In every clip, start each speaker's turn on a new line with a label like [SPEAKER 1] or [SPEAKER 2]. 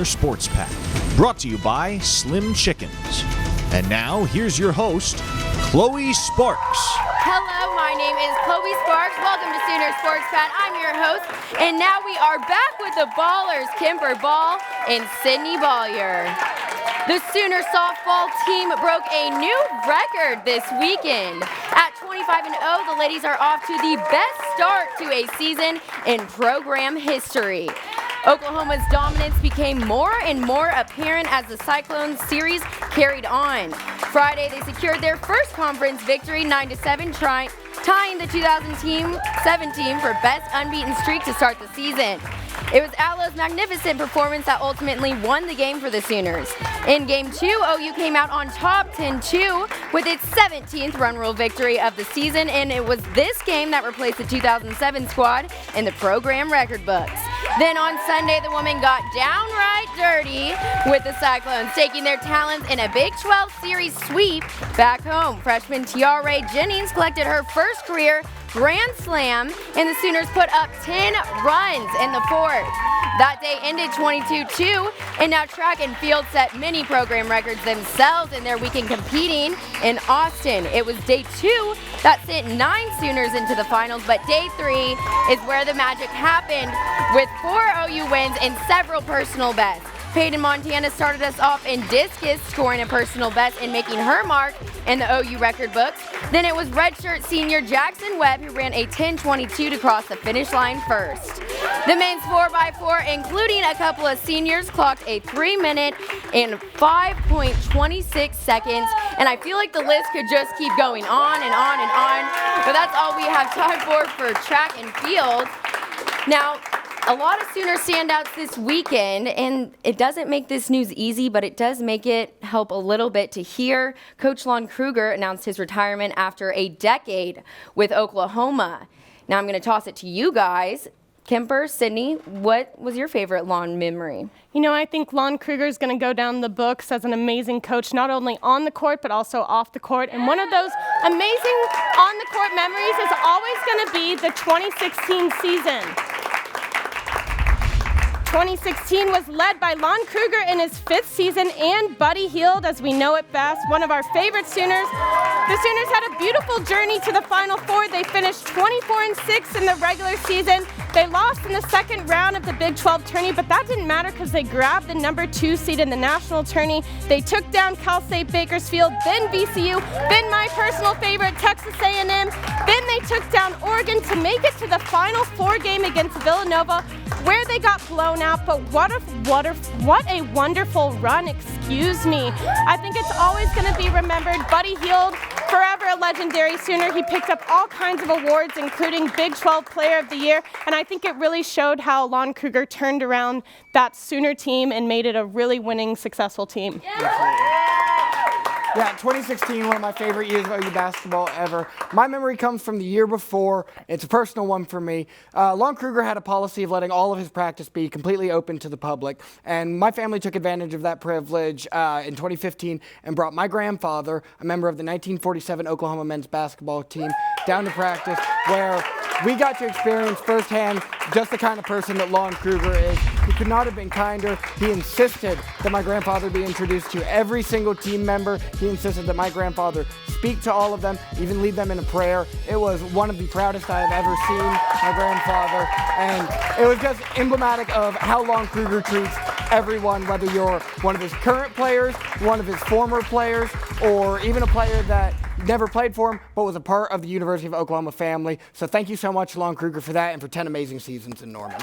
[SPEAKER 1] Sports Pack, brought to you by Slim Chickens. And now, here's your host, Chloe Sparks.
[SPEAKER 2] Hello, my name is Chloe Sparks. Welcome to Sooner Sports Pack. I'm your host, and now we are back with the Ballers, Kemper Ball and Sydney Bollier. The Sooner softball team broke a new record this weekend. At 25-0, the ladies are off to the best start to a season in program history. Oklahoma's dominance became more and more apparent as the Cyclones series carried on. Friday, they secured their first conference victory, 9-7, tying the 2017 for best unbeaten streak to start the season. It was Alo's magnificent performance that ultimately won the game for the Sooners. In Game 2, OU came out on top 10-2 with its 17th run rule victory of the season, and it was this game that replaced the 2007 squad in the program record books. Then on Sunday, the women got downright dirty with the Cyclones, taking their talents in a Big 12 series sweep back home. Freshman Tiare Jennings collected her first career grand slam, and the Sooners put up 10 runs in the fourth. That day ended 22-2, and now track and field set many program records themselves in their weekend competing in Austin. It was day 2 that sent 9 Sooners into the finals, but day 3 is where the magic happened with 4 OU wins and several personal bests. Peyton Montana started us off in discus, scoring a personal best and making her mark in the OU record books. Then it was redshirt senior Jackson Webb who ran a 10.22 to cross the finish line first. The men's 4x4, including a couple of seniors, clocked a 3-minute and 5.26 seconds. And I feel like the list could just keep going on and on and on. But that's all we have time for track and field. Now, a lot of Sooner standouts this weekend, and it doesn't make this news easy, but it does make it help a little bit to hear. Coach Lon Krueger announced his retirement after a decade with Oklahoma. Now I'm going to toss it to you guys. Kemper, Sydney, what was your favorite Lon memory?
[SPEAKER 3] You know, I think Lon Krueger is going to go down the books as an amazing coach, not only on the court, but also off the court. And one of those amazing on-the-court memories is always going to be the 2016 season. 2016 was led by Lon Krueger in his 5th season and Buddy Hield, as we know it best, one of our favorite Sooners. The Sooners had a beautiful journey to the Final Four. They finished 24-6 in the regular season. They lost in the second round of the Big 12 tourney, but that didn't matter because they grabbed the number 2 seed in the national tourney. They took down Cal State Bakersfield, then VCU, then my personal favorite, Texas A&M. Then they took down Oregon to make it to the Final Four game against Villanova, where they got blown out, but what a wonderful run, excuse me. I think it's always going to be remembered. Buddy Hield, forever a legendary Sooner. He picked up all kinds of awards, including Big 12 Player of the Year, and I think it really showed how Lon Krueger turned around that Sooner team and made it a really winning, successful team.
[SPEAKER 4] Yeah, 2016, one of my favorite years of OU basketball ever. My memory comes from the year before. It's a personal one for me. Lon Krueger had a policy of letting all of his practice be completely open to the public, and my family took advantage of that privilege in 2015 and brought my grandfather, a member of the 1947 Oklahoma men's basketball team, down to practice, where we got to experience firsthand just the kind of person that Lon Krueger is. He could not have been kinder. He insisted that my grandfather be introduced to every single team member. He insisted that my grandfather speak to all of them, even lead them in a prayer. It was one of the proudest I have ever seen my grandfather, and it was just emblematic of how Lon Krueger treats everyone, whether you're one of his current players, one of his former players, or even a player that never played for him, but was a part of the University of Oklahoma family. So thank you so much, Lon Krueger, for that and for 10 amazing seasons in Norman.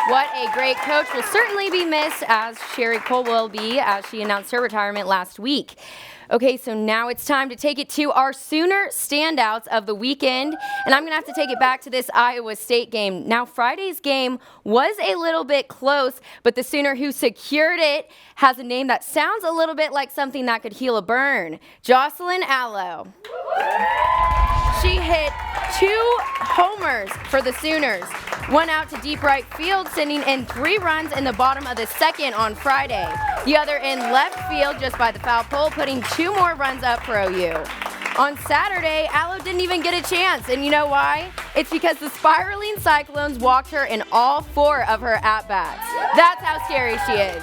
[SPEAKER 2] What a great coach. Will certainly be missed, as Sherry Cole will be, as she announced her retirement last week. Okay, so now it's time to take it to our Sooner standouts of the weekend, and I'm going to have to take it back to this Iowa State game. Now, Friday's game was a little bit close, but the Sooner who secured it has a name that sounds a little bit like something that could heal a burn. Jocelyn Allo. She hit 2 homers for the Sooners. One out to deep right field, sending in 3 runs in the bottom of the second on Friday. The other in left field just by the foul pole, putting 2 more runs up for OU. On Saturday, Allo didn't even get a chance, and you know why? It's because the spiraling Cyclones walked her in all 4 of her at-bats. That's how scary she is.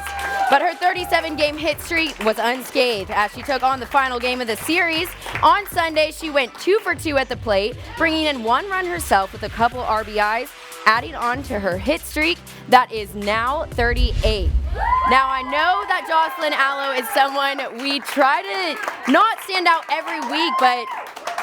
[SPEAKER 2] But her 37-game hit streak was unscathed as she took on the final game of the series. On Sunday, she went 2 for 2 at the plate, bringing in 1 run herself with a couple RBIs, adding on to her hit streak that is now 38. Now, I know that Jocelyn Allo is someone we try to not stand out every week, but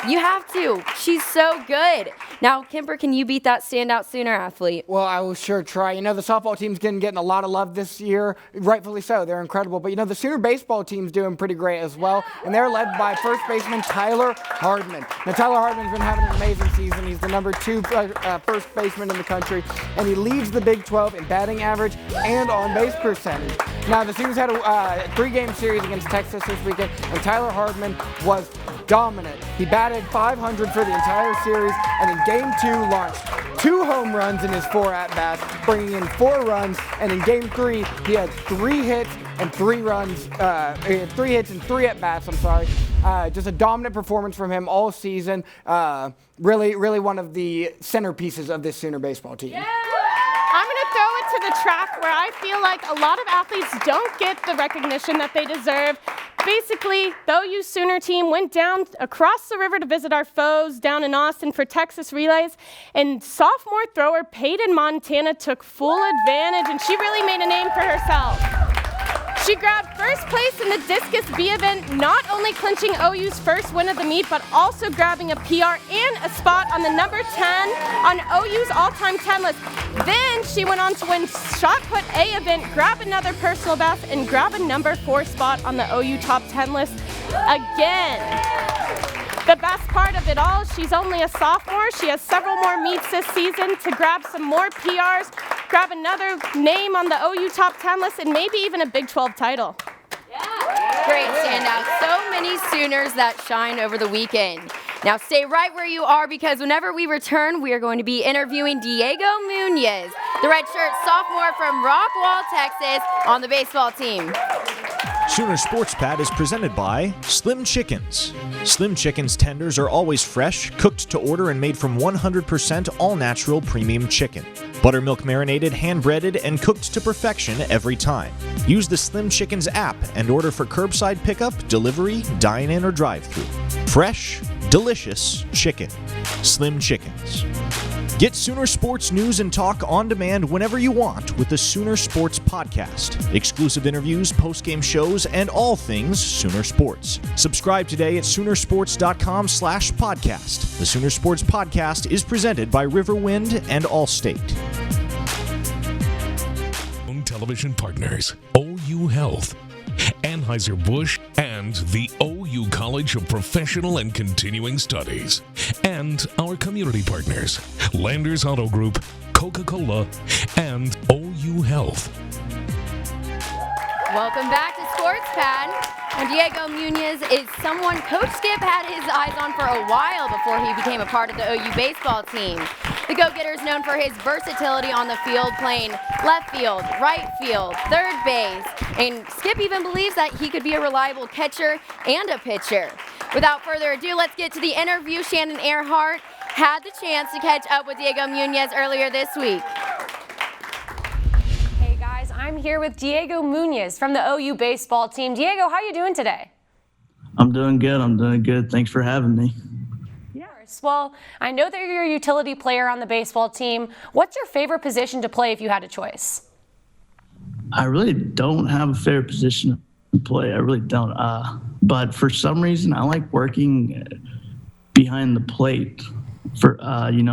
[SPEAKER 2] you have to. She's so good. Now, Kimber, can you beat that standout Sooner athlete?
[SPEAKER 4] Well, I will sure try. You know, the softball team's getting a lot of love this year, rightfully so. They're incredible. But, you know, the Sooner baseball team's doing pretty great as well, and they're led by first baseman Tyler Hardman. Now, Tyler Hardman's been having an amazing season. He's the number 2 first baseman in the country, and he leads the Big 12 in batting average and on-base percentage. Now, the Sooners had a 3-game series against Texas this weekend, and Tyler Hardman was dominant. He batted .500 for the entire series, and in Game 2 launched 2 home runs in his 4 at-bats, bringing in 4 runs, and in Game 3 he had 3 hits and 3 runs, he had 3 hits and 3 at-bats, just a dominant performance from him all season. Really one of the centerpieces of this Sooner baseball team.
[SPEAKER 3] Yeah. I'm going to throw it to the track where I feel like a lot of athletes don't get the recognition that they deserve. Basically, the OU Sooner team went down across the river to visit our foes down in Austin for Texas relays, and sophomore thrower Peyton Montana took full advantage, and she really made a name for herself. She grabbed first place in the Discus B event, not only clinching OU's first win of the meet, but also grabbing a PR and a spot on the number 10 on OU's all-time 10 list. Then she went on to win Shot Put A event, grab another personal best, and grab a number 4 spot on the OU top 10 list again. The best part of it all, she's only a sophomore. She has several more meets this season to grab some more PRs, grab another name on the OU top 10 list, and maybe even a Big 12 title.
[SPEAKER 2] Yeah. Great standout. So many Sooners that shine over the weekend. Now stay right where you are, because whenever we return, we are going to be interviewing Diego Muniz, the redshirt sophomore from Rockwall, Texas, on the baseball team.
[SPEAKER 1] Sooner Sports Pad is presented by Slim Chickens. Slim Chickens tenders are always fresh, cooked to order, and made from 100% all-natural premium chicken. Buttermilk marinated, hand-breaded, and cooked to perfection every time. Use the Slim Chickens app and order for curbside pickup, delivery, dine-in, or drive-thru. Fresh, delicious chicken. Slim Chickens. Get Sooner Sports news and talk on demand whenever you want with the Sooner Sports Podcast. Exclusive interviews, post-game shows, and all things Sooner Sports. Subscribe today at Soonersports.com/podcast. The Sooner Sports Podcast is presented by Riverwind and Allstate.
[SPEAKER 5] Television partners, OU Health, Anheuser-Busch, and the OU College of Professional and Continuing Studies, and our community partners, Landers Auto Group, Coca-Cola, and OU Health.
[SPEAKER 2] Welcome back to Sports Pad. And Diego Muniz is someone Coach Skip had his eyes on for a while before he became a part of the OU baseball team. The go-getter is known for his versatility on the field, playing left field, right field, third base, and Skip even believes that he could be a reliable catcher and a pitcher. Without further ado, let's get to the interview. Shannon Earhart had the chance to catch up with Diego Muniz earlier this week.
[SPEAKER 6] Hey guys, I'm here with Diego Muniz from the OU baseball team. Diego, how you doing today?
[SPEAKER 7] I'm doing good. Thanks for having me.
[SPEAKER 6] Well, I know that you're a utility player on the baseball team. What's your favorite position to play if you had a choice?
[SPEAKER 7] I really don't have a favorite position to play. I really don't. But for some reason, I like working behind the plate. For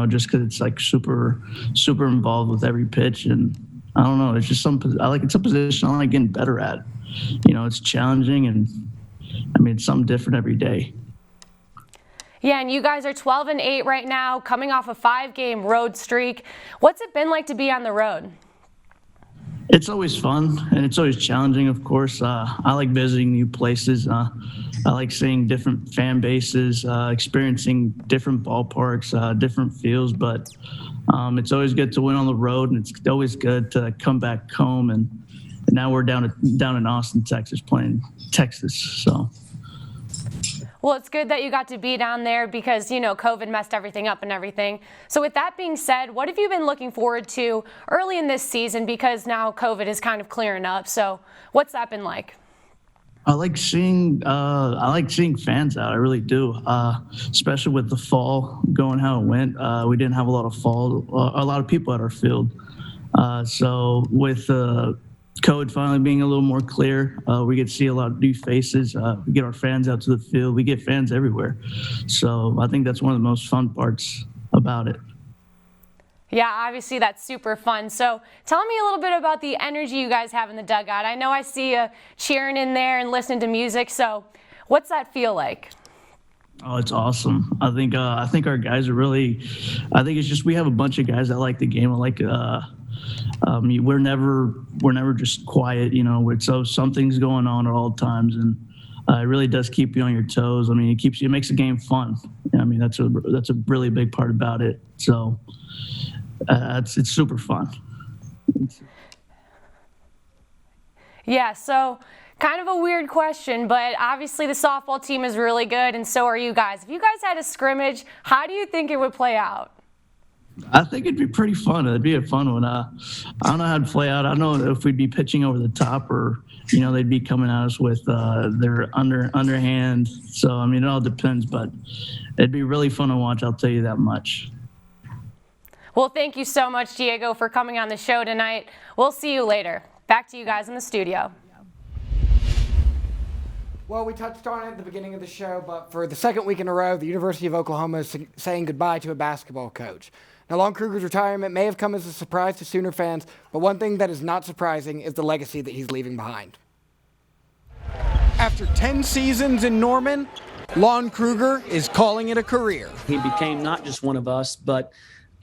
[SPEAKER 7] just because it's like super involved with every pitch, and I don't know. It's just it's a position I like getting better at. It's challenging, and it's something different every day.
[SPEAKER 6] Yeah, and you guys are 12-8 right now, coming off a 5-game road streak. What's it been like to be on the road?
[SPEAKER 7] It's always fun, and it's always challenging, of course. I like visiting new places. I like seeing different fan bases, experiencing different ballparks, different fields. But it's always good to win on the road, and it's always good to come back home. And now we're down in Austin, Texas, playing Texas. So.
[SPEAKER 6] Well, it's good that you got to be down there because, COVID messed everything up and everything. So with that being said, what have you been looking forward to early in this season, because now COVID is kind of clearing up? So what's that been like?
[SPEAKER 7] I like seeing fans out. I really do, especially with the fall going how it went. We didn't have a lot of people at our field. So with COVID finally being a little more clear, we get to see a lot of new faces. We get our fans out to the field. We get fans everywhere. So I think that's one of the most fun parts about it.
[SPEAKER 6] Yeah, obviously that's super fun. So tell me a little bit about the energy you guys have in the dugout. I know I see you cheering in there and listening to music. So what's that feel like?
[SPEAKER 7] Oh, it's awesome. I think our guys are really. I think it's just we have a bunch of guys that like the game. We're never just quiet. So something's going on at all times, and it really does keep you on your toes. I mean, it makes the game fun. I mean, that's a really big part about it. So it's super fun.
[SPEAKER 6] Yeah. So. Kind of a weird question, but obviously the softball team is really good, and so are you guys. If you guys had a scrimmage, how do you think it would play out?
[SPEAKER 7] I think it'd be pretty fun. It'd be a fun one. I don't know how it'd play out. I don't know if we'd be pitching over the top or, they'd be coming at us with their underhand. So, I mean, it all depends, but it'd be really fun to watch, I'll tell you that much.
[SPEAKER 6] Well, thank you so much, Diego, for coming on the show tonight. We'll see you later. Back to you guys in the studio.
[SPEAKER 4] Well, we touched on it at the beginning of the show, but for the second week in a row, the University of Oklahoma is saying goodbye to a basketball coach. Now, Lon Krueger's retirement may have come as a surprise to Sooner fans, but one thing that is not surprising is the legacy that he's leaving behind. After 10 seasons in Norman, Lon Krueger is calling it a career.
[SPEAKER 8] He became not just one of us, but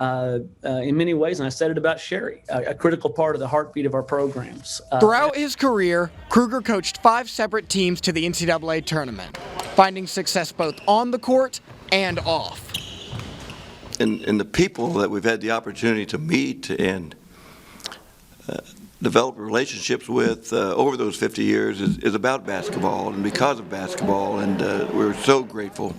[SPEAKER 8] in many ways, and I said it about Sherry, a critical part of the heartbeat of our programs.
[SPEAKER 4] Throughout his career, Krueger coached 5 separate teams to the NCAA tournament, finding success both on the court and off.
[SPEAKER 9] And the people that we've had the opportunity to meet and develop relationships with over those 50 years is about basketball and because of basketball, and we're so grateful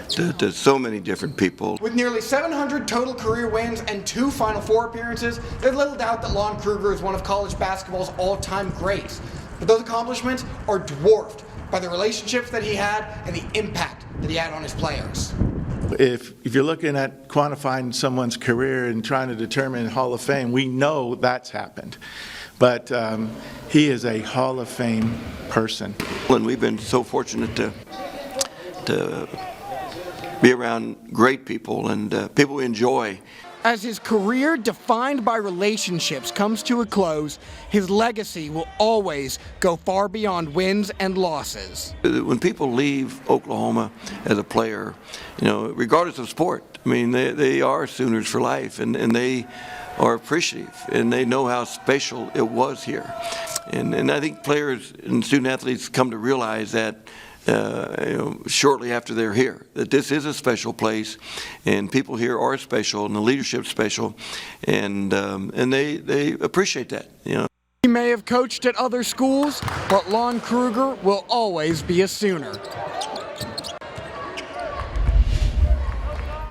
[SPEAKER 9] to so many different people.
[SPEAKER 4] With nearly 700 total career wins and 2 Final Four appearances, there's little doubt that Lon Krueger is one of college basketball's all-time greats. But those accomplishments are dwarfed by the relationships that he had and the impact that he had on his players.
[SPEAKER 10] If you're looking at quantifying someone's career and trying to determine Hall of Fame, we know that's happened. But he is a Hall of Fame person.
[SPEAKER 9] And we've been so fortunate to be around great people and people we enjoy.
[SPEAKER 4] As his career defined by relationships comes to a close, his legacy will always go far beyond wins and losses.
[SPEAKER 9] When people leave Oklahoma as a player, regardless of sport, I mean, they are Sooners for life, and they are appreciative, and they know how special it was here. And I think players and student athletes come to realize that shortly after they're here, that this is a special place, and people here are special, and the leadership's special, and they appreciate that.
[SPEAKER 4] He may have coached at other schools, but Lon Krueger will always be a Sooner.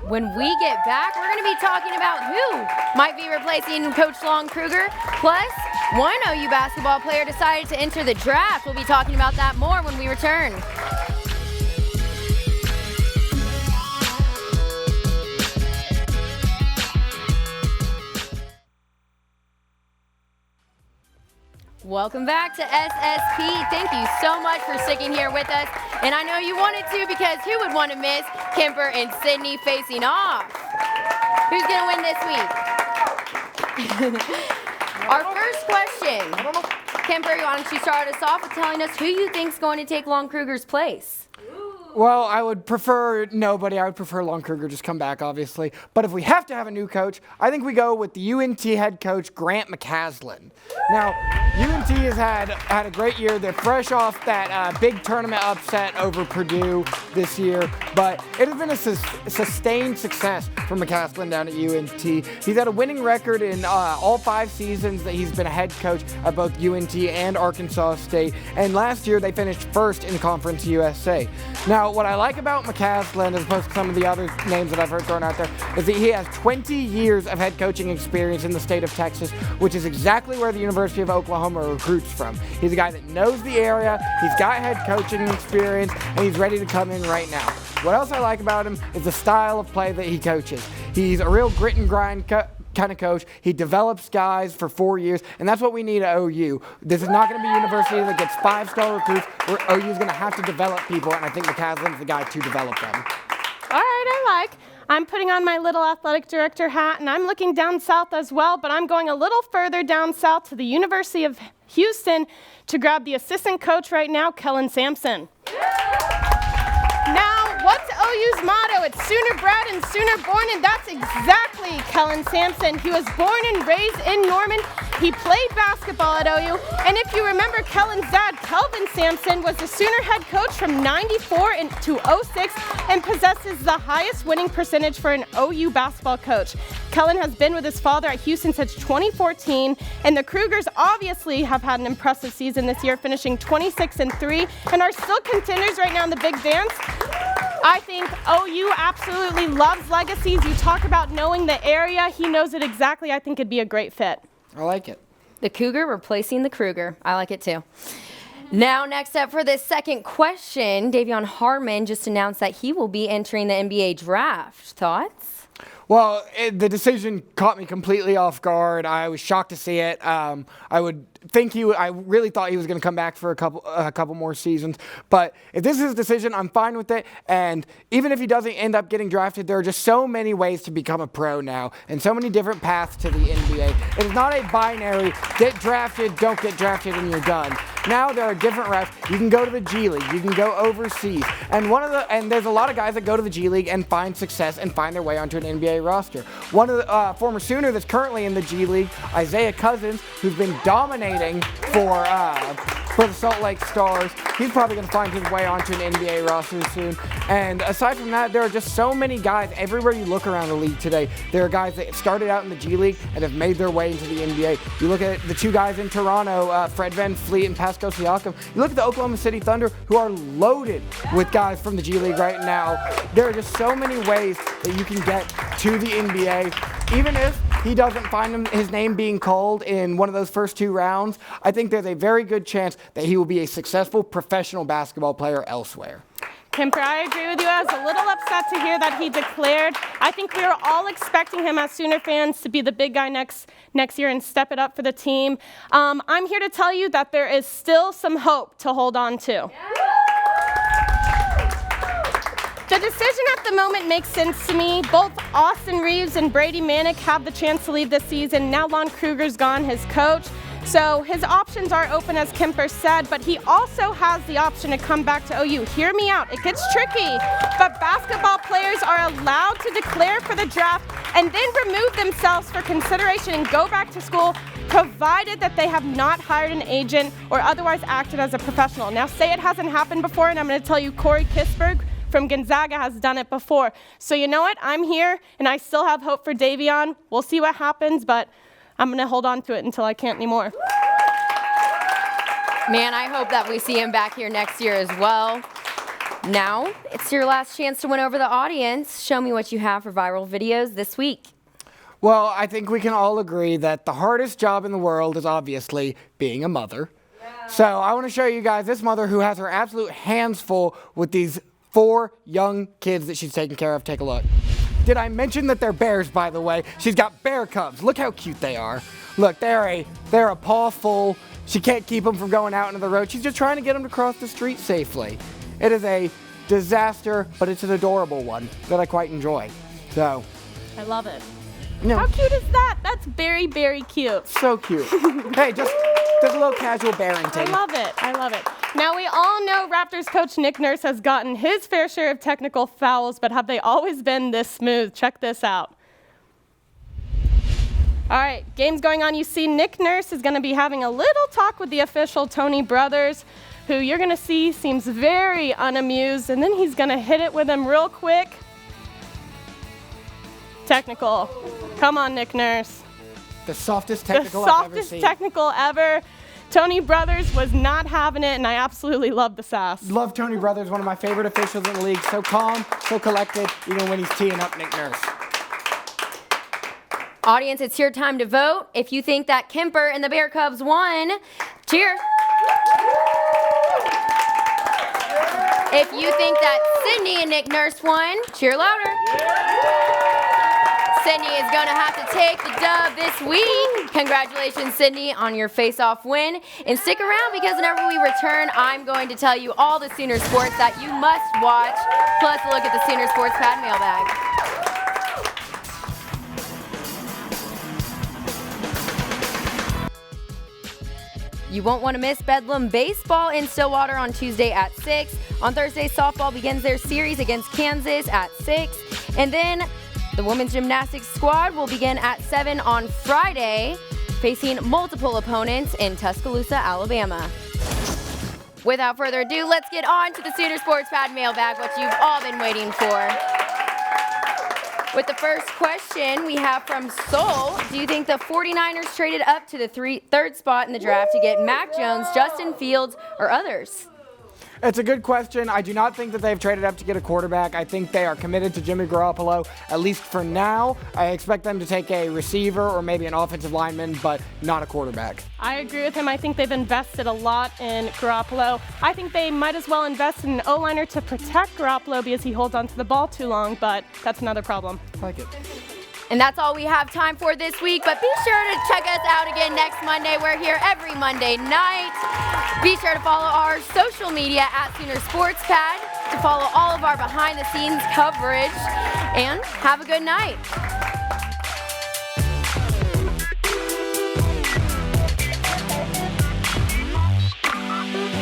[SPEAKER 2] When we get back, we're going to be talking about who might be replacing Coach Lon Krueger. Plus, one OU basketball player decided to enter the draft. We'll be talking about that more when we return. Welcome back to SSP. Thank you so much for sticking here with us. And I know you wanted to, because who would want to miss Kemper and Sydney facing off? Who's going to win this week? Our first question. Kemper, why don't you start us off with telling us who you think is going to take Lon Krueger's place?
[SPEAKER 4] Well, I would prefer nobody. I would prefer Lon Krueger just come back, obviously. But if we have to have a new coach, I think we go with the UNT head coach, Grant McCasland. Now, UNT has had a great year. They're fresh off that big tournament upset over Purdue this year. But it has been a sustained success for McCasland down at UNT. He's had a winning record in all 5 seasons that he's been a head coach at both UNT and Arkansas State. And last year, they finished first in Conference USA. Now, Now, what I like about McCaslin, as opposed to some of the other names that I've heard thrown out there, is that he has 20 years of head coaching experience in the state of Texas, which is exactly where the University of Oklahoma recruits from. He's a guy that knows the area, he's got head coaching experience, and he's ready to come in right now. What else I like about him is the style of play that he coaches. He's a real grit and grind kind of coach. He develops guys for 4 years, and that's what we need at OU. This is not going to be a university that gets 5-star recruits, where OU is going to have to develop people, and I think McCaslin's the guy to develop them.
[SPEAKER 3] All right, I'm putting on my little athletic director hat, and I'm looking down south as well, but I'm going a little further down south to the University of Houston to grab the assistant coach right now, Kellen Sampson. Now, what's OU's motto? It's Sooner bred and Sooner born, and that's exactly Kellen Sampson. He was born and raised in Norman. He played basketball at OU, and if you remember, Kellen's dad, Kelvin Sampson, was the Sooner head coach from '94 to '06 and possesses the highest winning percentage for an OU basketball coach. Kellen has been with his father at Houston since 2014, and the Krugers obviously have had an impressive season this year, finishing 26-3, and are still contenders right now in the Big Dance. I think OU absolutely loves legacies. You talk about knowing the area. He knows it exactly. I think it'd be a great fit.
[SPEAKER 4] I like it.
[SPEAKER 2] The Cougar replacing the Krueger. I like it too. Now, next up for this second question, Davion Hardman just announced that he will be entering the NBA draft. Thoughts?
[SPEAKER 4] Well, the decision caught me completely off guard. I was shocked to see it. I really thought he was going to come back for a couple more seasons. But if this is his decision, I'm fine with it. And even if he doesn't end up getting drafted, there are just so many ways to become a pro now, and so many different paths to the NBA. It's not a binary: get drafted, don't get drafted, and you're done. Now there are different routes. You can go to the G League. You can go overseas. And there's a lot of guys that go to the G League and find success and find their way onto an NBA roster. One of the former Sooner that's currently in the G League, Isaiah Cousins, who's been dominating for the Salt Lake Stars. He's probably going to find his way onto an NBA roster soon. And aside from that, there are just so many guys everywhere you look around the league today. There are guys that started out in the G League and have made their way into the NBA. You look at the two guys in Toronto, Fred VanVleet and Pascal Siakam. You look at the Oklahoma City Thunder, who are loaded with guys from the G League right now. There are just so many ways that you can get to the NBA. Even if he doesn't find his name being called in one of those first 2 rounds, I think there's a very good chance that he will be a successful professional basketball player elsewhere.
[SPEAKER 3] Kemper, I agree with you. I was a little upset to hear that he declared. I think we were all expecting him as Sooner fans to be the big guy next year and step it up for the team. I'm here to tell you that there is still some hope to hold on to. The decision at the moment makes sense to me. Both Austin Reeves and Brady Manick have the chance to leave this season. Now Lon Kruger's gone, his coach. So his options are open, as Kemper said, but he also has the option to come back to OU. Hear me out. It gets tricky, but basketball players are allowed to declare for the draft and then remove themselves for consideration and go back to school, provided that they have not hired an agent or otherwise acted as a professional. Now, say it hasn't happened before, and I'm going to tell you Corey Kisberg from Gonzaga has done it before. So you know what? I'm here, and I still have hope for Davion. We'll see what happens, but I'm going to hold on to it until I can't anymore.
[SPEAKER 2] Man, I hope that we see him back here next year as well. Now, it's your last chance to win over the audience. Show me what you have for viral videos this week.
[SPEAKER 4] Well, I think we can all agree that the hardest job in the world is obviously being a mother. Yeah. So I want to show you guys this mother who has her absolute hands full with these 4 young kids that she's taking care of. Take a look. Did I mention that they're bears, by the way? She's got bear cubs. Look how cute they are. Look, they're a paw full. She can't keep them from going out into the road. She's just trying to get them to cross the street safely. It is a disaster, but it's an adorable one that I quite enjoy. So,
[SPEAKER 3] I love it.
[SPEAKER 4] No.
[SPEAKER 3] How cute is that? That's very, very cute.
[SPEAKER 4] So cute. Hey, just a little casual parenting.
[SPEAKER 3] I love it. I love it. Now, we all know Raptors coach Nick Nurse has gotten his fair share of technical fouls, but have they always been this smooth? Check this out. All right, game's going on. You see Nick Nurse is going to be having a little talk with the official, Tony Brothers, who you're going to see seems very unamused, and then he's going to hit it with him real quick. Technical. Come on, Nick Nurse.
[SPEAKER 4] The softest technical I've ever seen.
[SPEAKER 3] The softest technical ever. Tony Brothers was not having it, and I absolutely love the sass.
[SPEAKER 4] Love Tony Brothers, one of my favorite officials in the league. So calm, so collected, even when he's teeing up Nick Nurse.
[SPEAKER 2] Audience, it's your time to vote. If you think that Kemper and the Bear Cubs won, cheer. If you think that Sydney and Nick Nurse won, cheer louder. Sydney is going to have to take the dub this week. Congratulations, Sydney, on your face-off win. And stick around because whenever we return, I'm going to tell you all the Sooner sports that you must watch, plus a look at the Sooner Sports Pad mailbag. You won't want to miss Bedlam Baseball in Stillwater on Tuesday at 6. On Thursday, softball begins their series against Kansas at 6. And then the women's gymnastics squad will begin at 7 on Friday, facing multiple opponents in Tuscaloosa, Alabama. Without further ado, let's get on to the Sooner Sports Pad mailbag, what you've all been waiting for. With the first question we have from Sol, do you think the 49ers traded up to the third spot in the draft to get Mac Jones, Justin Fields, or others?
[SPEAKER 4] It's a good question. I do not think that they've traded up to get a quarterback. I think they are committed to Jimmy Garoppolo, at least for now. I expect them to take a receiver or maybe an offensive lineman, but not a quarterback.
[SPEAKER 3] I agree with him. I think they've invested a lot in Garoppolo. I think they might as well invest in an O-liner to protect Garoppolo because he holds onto the ball too long, but that's another problem.
[SPEAKER 4] I like it.
[SPEAKER 2] And that's all we have time for this week, but be sure to check us out again next Monday. We're here every Monday night. Be sure to follow our social media at Sooner Sports Pad to follow all of our behind-the-scenes coverage, and have a good night.